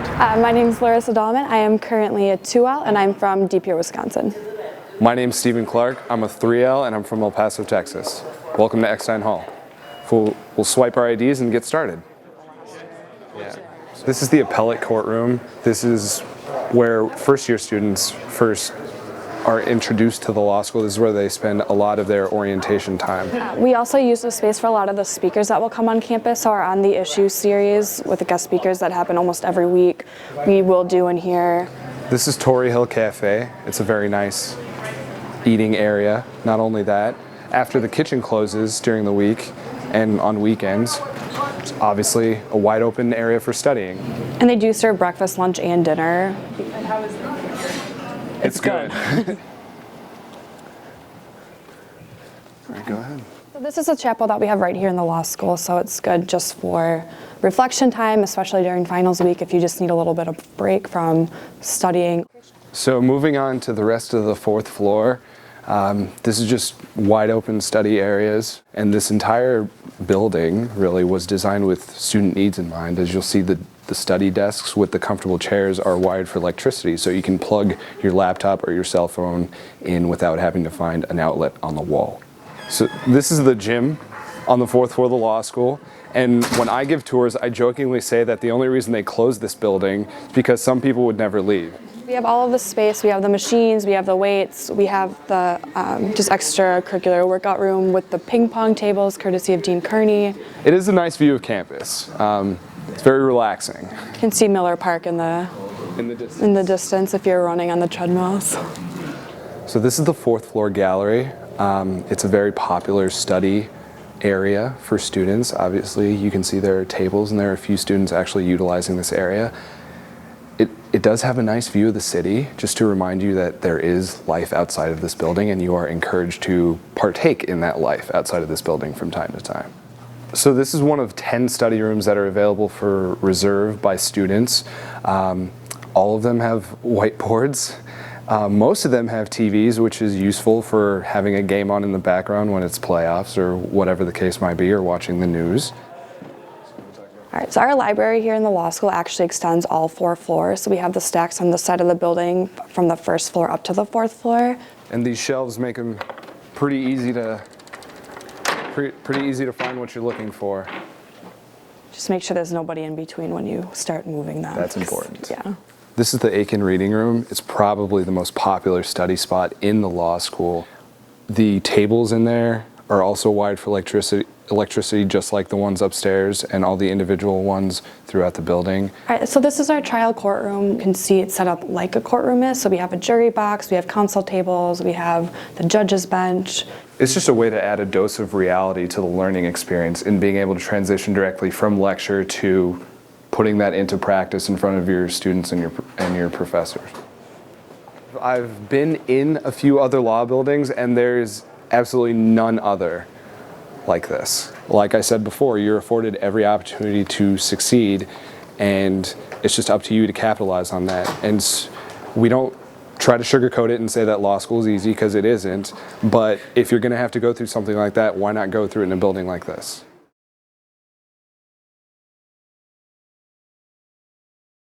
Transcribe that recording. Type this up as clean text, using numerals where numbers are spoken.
My name is Larissa Dahlman. I am currently a 2L and I'm from Deep Here, Wisconsin. My name is Stephen Clark. I'm a 3L and I'm from El Paso, Texas. Welcome to Eckstein Hall. We'll swipe our IDs and get started. This is the appellate courtroom. This is where first-year students first are introduced to the law school. This is where they spend a lot of their orientation time. We also use the space for a lot of the speakers that will come on campus. So our On the Issue series with the guest speakers that happen almost every week, we will do in here. This is Torrey Hill Cafe. It's a very nice eating area. Not only that, after the kitchen closes during the week and on weekends, it's obviously a wide open area for studying. And they do serve breakfast, lunch, and dinner. It's good. All right, go ahead. So this is a chapel that we have right here in the law school, so it's good just for reflection time, especially during finals week if you just need a little bit of break from studying. So moving on to the rest of the fourth floor, this is just wide open study areas, and this entire building really was designed with student needs in mind. As you'll see, the study desks with the comfortable chairs are wired for electricity, so you can plug your laptop or your cell phone in without having to find an outlet on the wall. So this is the gym on the fourth floor of the law school, and when I give tours, I jokingly say that the only reason they closed this building is because some people would never leave. We have all of the space, we have the machines, we have the weights, we have the just extracurricular workout room with the ping pong tables, courtesy of Dean Kearney. It is a nice view of campus. It's very relaxing. You can see Miller Park in the distance if you're running on the treadmills. So this is the fourth floor gallery. It's a very popular study area for students. Obviously, you can see there are tables and there are a few students actually utilizing this area. It does have a nice view of the city, just to remind you that there is life outside of this building and you are encouraged to partake in that life outside of this building from time to time. So this is one of 10 study rooms that are available for reserve by students. All of them have whiteboards. Most of them have TVs, which is useful for having a game on in the background when it's playoffs or whatever the case might be, or watching the news. All right, so our library here in the law school actually extends all 4 floors. So we have the stacks on the side of the building from the first floor up to the 4th floor. And these shelves make them pretty easy to find what you're looking for. Just make sure there's nobody in between when you start moving them. That's important. Yeah. This is the Aiken Reading Room. It's probably the most popular study spot in the law school. The tables in there are also wired for electricity just like the ones upstairs and all the individual ones throughout the building. All right, so this is our trial courtroom. You can see it's set up like a courtroom is. So we have a jury box, we have counsel tables, we have the judge's bench. It's just a way to add a dose of reality to the learning experience and being able to transition directly from lecture to putting that into practice in front of your students and your professors. I've been in a few other law buildings and there's absolutely none other like this. Like I said before, you're afforded every opportunity to succeed, and it's just up to you to capitalize on that. And we don't try to sugarcoat it and say that law school is easy, because it isn't. But if you're going to have to go through something like that, why not go through it in a building like this?